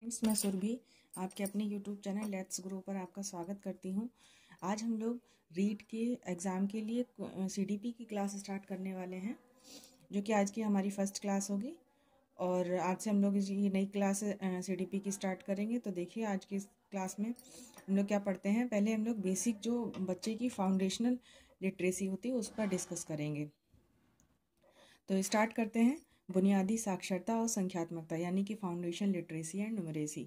मैं सुरभि आपके अपने YouTube चैनल लेट्स ग्रो पर आपका स्वागत करती हूँ। आज हम लोग रीड के एग्ज़ाम के लिए CDP की क्लास स्टार्ट करने वाले हैं, जो कि आज की हमारी फर्स्ट क्लास होगी। और आज से हम लोग ये नई क्लास CDP की स्टार्ट करेंगे। तो देखिए, आज की इस क्लास में हम लोग क्या पढ़ते हैं। पहले हम लोग बेसिक जो बच्चे की फाउंडेशनल लिटरेसी होती है उस पर डिस्कस करेंगे। तो स्टार्ट करते हैं। बुनियादी साक्षरता और संख्यात्मकता यानी कि foundation literacy and numeracy.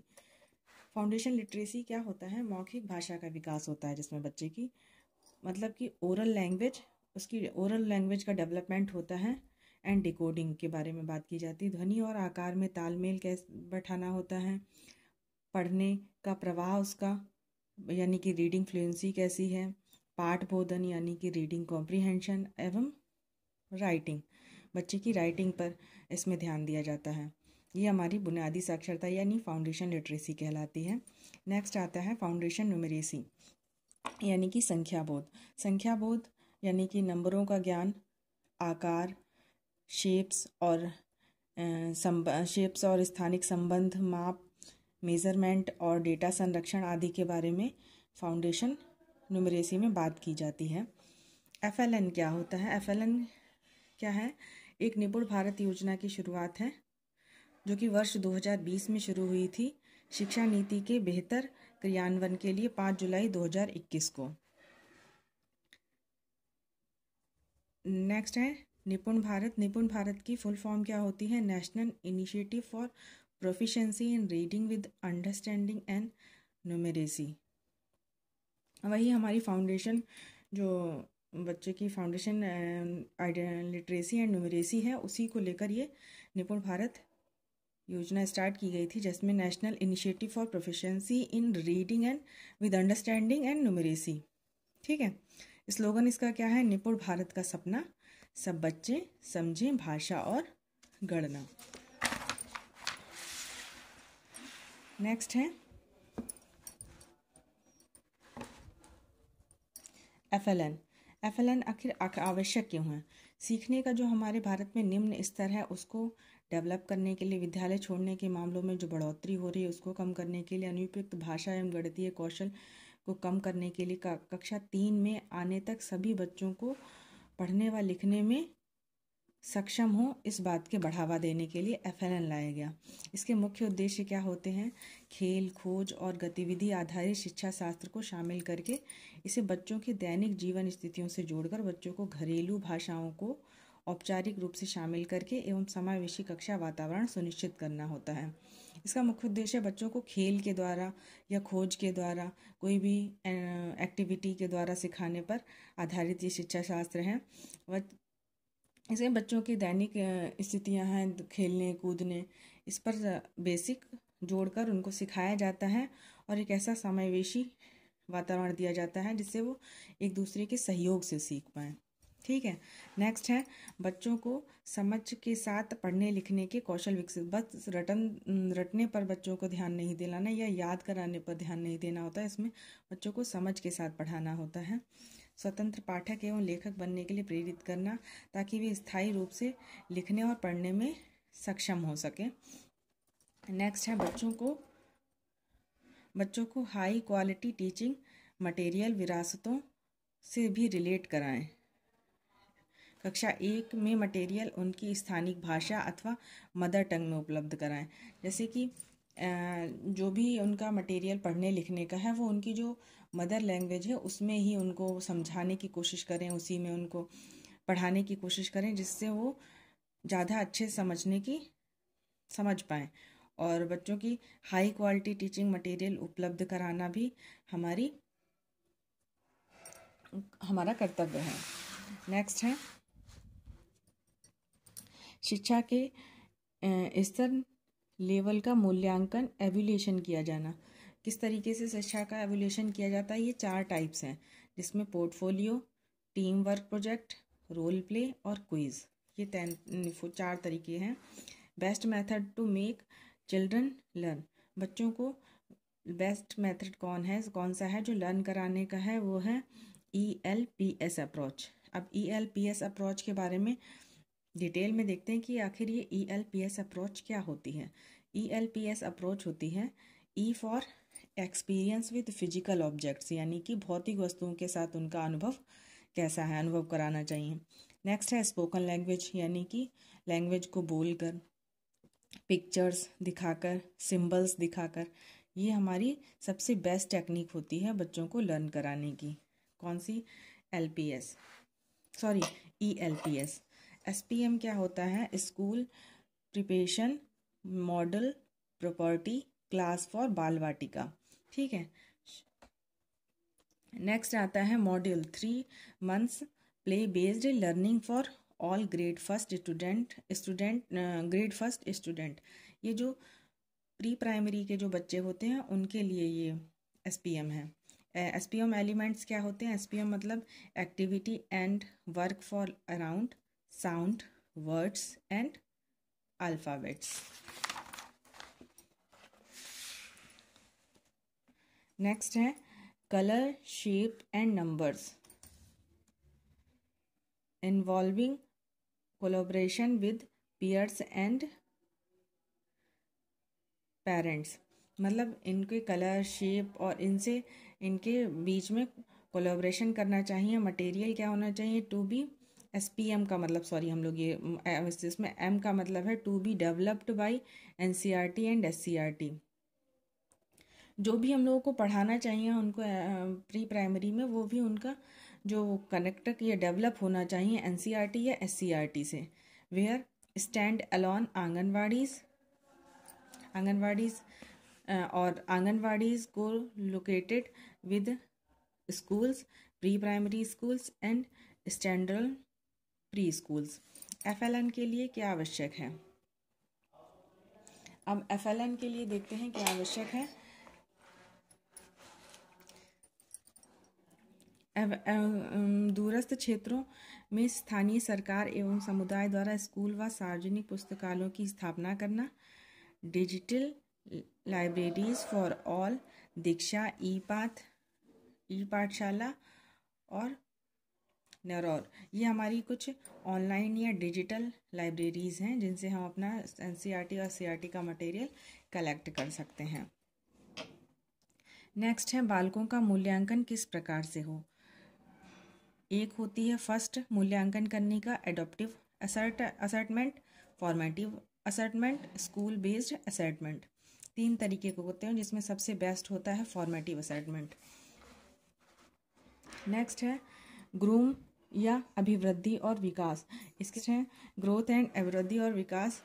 Foundation literacy क्या होता है? मौखिक भाषा का विकास होता है, जिसमें बच्चे की मतलब कि ओरल लैंग्वेज का डेवलपमेंट होता है। एंड डिकोडिंग के बारे में बात की जाती है। ध्वनि और आकार में तालमेल कैसे बैठाना होता है। पढ़ने का प्रवाह उसका यानी कि रीडिंग फ्लुएंसी कैसी है। पाठ बोधन यानी कि रीडिंग कॉम्प्रिहेंशन एवं राइटिंग, बच्चे की राइटिंग पर इसमें ध्यान दिया जाता है। ये हमारी बुनियादी साक्षरता यानी फाउंडेशन लिटरेसी कहलाती है। नेक्स्ट आता है फाउंडेशन न्यूमरेसी यानी कि संख्या बोध यानी कि नंबरों का ज्ञान, आकार, शेप्स और स्थानिक संबंध, माप, मेजरमेंट और डेटा संरक्षण आदि के बारे में फाउंडेशन न्यूमरेसी में बात की जाती है। FLN क्या होता है? FLN क्या है? एक निपुण भारत योजना की शुरुआत है, जो कि वर्ष 2020 में शुरू हुई थी। शिक्षा नीति के बेहतर क्रियान्वयन के लिए 5 जुलाई 2021 को। नेक्स्ट है निपुण भारत की फुल फॉर्म क्या होती है? National initiative for proficiency in reading with understanding and numeracy. वही हमारी फाउंडेशन, जो बच्चे की फाउंडेशन लिटरेसी एंड न्यूमरेसी है, उसी को लेकर ये निपुण भारत योजना स्टार्ट की गई थी, जिसमें national initiative for proficiency in reading and with understanding and numeracy. ठीक है। स्लोगन इसका क्या है? निपुण भारत का सपना, सब बच्चे समझें भाषा और गणना। नेक्स्ट है FLN आखिर आवश्यक क्यों है? सीखने का जो हमारे भारत में निम्न स्तर है, उसको डेवलप करने के लिए, विद्यालय छोड़ने के मामलों में जो बढ़ोतरी हो रही है उसको कम करने के लिए, अनुपयुक्त भाषा एवं गणितीय कौशल को कम करने के लिए, कक्षा 3 में आने तक सभी बच्चों को पढ़ने व लिखने में सक्षम हो, इस बात के बढ़ावा देने के लिए FLN लाया गया। इसके मुख्य उद्देश्य क्या होते हैं? खेल, खोज और गतिविधि आधारित शिक्षा शास्त्र को शामिल करके इसे बच्चों की दैनिक जीवन स्थितियों से जोड़कर बच्चों को घरेलू भाषाओं को औपचारिक रूप से शामिल करके एवं समावेशी कक्षा वातावरण सुनिश्चित करना होता है। इसका मुख्य उद्देश्य बच्चों को खेल के द्वारा या खोज के द्वारा, कोई भी एक्टिविटी के द्वारा सिखाने पर आधारित ये शिक्षा शास्त्र है। इसमें बच्चों की दैनिक स्थितियां हैं, खेलने कूदने, इस पर बेसिक जोड़कर उनको सिखाया जाता है और एक ऐसा समावेशी वातावरण दिया जाता है जिससे वो एक दूसरे के सहयोग से सीख पाएँ। ठीक है। नेक्स्ट है बच्चों को समझ के साथ पढ़ने लिखने के कौशल विकसित। बस रटने पर बच्चों को ध्यान नहीं दिलाना या याद कराने पर ध्यान नहीं देना होता है। इसमें बच्चों को समझ के साथ पढ़ाना होता है। स्वतंत्र पाठक एवं लेखक बनने के लिए प्रेरित करना, ताकि वे स्थायी रूप से लिखने और पढ़ने में सक्षम हो सके। नेक्स्ट है बच्चों को हाई क्वालिटी टीचिंग मटेरियल विरासतों से भी रिलेट कराएं। कक्षा 1 में मटेरियल उनकी स्थानिक भाषा अथवा मदर टंग में उपलब्ध कराएं। जैसे कि जो भी उनका मटेरियल पढ़ने लिखने का है, वो उनकी जो मदर लैंग्वेज है उसमें ही उनको समझाने की कोशिश करें, उसी में उनको पढ़ाने की कोशिश करें, जिससे वो ज़्यादा अच्छे समझ पाएँ। और बच्चों की हाई क्वालिटी टीचिंग मटेरियल उपलब्ध कराना भी हमारा कर्तव्य है। नेक्स्ट है शिक्षा के स्तर लेवल का मूल्यांकन, एवल्यूएशन किया जाना। किस तरीके से शिक्षा का एवल्यूएशन किया जाता है? ये 4 टाइप्स हैं, जिसमें portfolio, team work project, role play और क्विज। ये 4 तरीके हैं। Best method to make children learn. बच्चों को बेस्ट मेथड कौन सा है जो लर्न कराने का है? वो है ELPS अप्रोच। अब ELPS अप्रोच के बारे में डिटेल में देखते हैं कि आखिर ये ELPS अप्रोच क्या होती है। ELPS अप्रोच होती है E for experience with physical objects, यानी कि भौतिक वस्तुओं के साथ उनका अनुभव कैसा है, अनुभव कराना चाहिए। नेक्स्ट है स्पोकन लैंग्वेज, यानी कि लैंग्वेज को बोलकर, पिक्चर्स दिखाकर, सिंबल्स दिखाकर। ये हमारी सबसे बेस्ट टेक्निक होती है बच्चों को लर्न कराने की। कौन सी? ELPS। SPM क्या होता है? School preparation model property class for बाल वाटिका। ठीक है। नेक्स्ट आता है module 3 months play based learning for all grade first student. ये जो प्री प्राइमरी के जो बच्चे होते हैं उनके लिए ये SPM है। SPM एलिमेंट्स क्या होते हैं? SPM मतलब activity and work for around sound words and alphabets. Next है colour shape and numbers involving collaboration with peers and parents. मतलब इनके कलर शेप और इनके बीच में कोलैबोरेशन करना चाहिए। मटेरियल क्या होना चाहिए? टू बी SPM का मतलब हम लोग ये इसमें M का मतलब है to be developed by NCERT and SCERT। जो भी हम लोगों को पढ़ाना चाहिए उनको प्री प्राइमरी में, वो भी उनका जो कनेक्ट ये डेवलप होना चाहिए NCERT या SCERT से। वेयर स्टैंड अलोन आंगनवाड़ीज को located with schools, pre primary schools and standard pre schools. FLN के लिए क्या आवश्यक है? अब FLN के लिए देखते हैं क्या आवश्यक है। दूरस्थ क्षेत्रों में स्थानीय सरकार एवं समुदाय द्वारा स्कूल व सार्वजनिक पुस्तकालयों की स्थापना करना, डिजिटल लाइब्रेरीज फॉर ऑल, दीक्षा, ई पाठशाला और नरौर। ये हमारी कुछ ऑनलाइन या डिजिटल लाइब्रेरीज हैं जिनसे हम अपना NCERT और CERT का मटेरियल कलेक्ट कर सकते हैं। नेक्स्ट है बालकों का मूल्यांकन किस प्रकार से हो। एक होती है फर्स्ट मूल्यांकन करने का adaptive assessment, formative assessment, school based assessment. 3 तरीके के होते हैं जिसमें सबसे बेस्ट होता है फॉर्मेटिव असेसमेंट। नेक्स्ट है ग्रूम या अभिवृद्धि और विकास। इसके हैं ग्रोथ एंड अभिवृद्धि और विकास।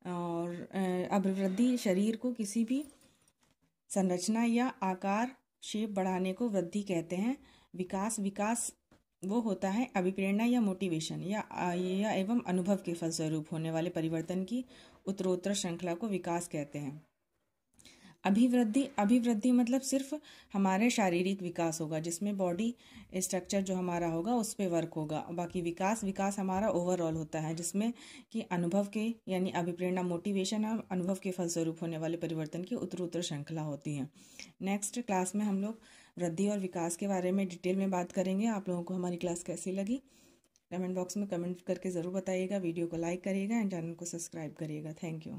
और अभिवृद्धि शरीर को किसी भी संरचना या आकार शेप बढ़ाने को वृद्धि कहते हैं। विकास वो होता है अभिप्रेरणा या मोटिवेशन या एवं अनुभव के फलस्वरूप होने वाले परिवर्तन की उत्तरोत्तर श्रृंखला को विकास कहते हैं। अभिवृद्धि मतलब सिर्फ हमारे शारीरिक विकास होगा जिसमें बॉडी स्ट्रक्चर जो हमारा होगा उस पर वर्क होगा। बाकी विकास हमारा ओवरऑल होता है जिसमें कि अनुभव के यानी अभिप्रेरणा मोटिवेशन और अनुभव के फलस्वरूप होने वाले परिवर्तन की उत्तरोत्तर श्रृंखला होती है। नेक्स्ट क्लास में हम लोग वृद्धि और विकास के बारे में डिटेल में बात करेंगे। आप लोगों को हमारी क्लास कैसी लगी कमेंट बॉक्स में कमेंट करके ज़रूर बताइएगा। वीडियो को लाइक करिएगा एंड चैनल को सब्सक्राइब करिएगा। Thank you.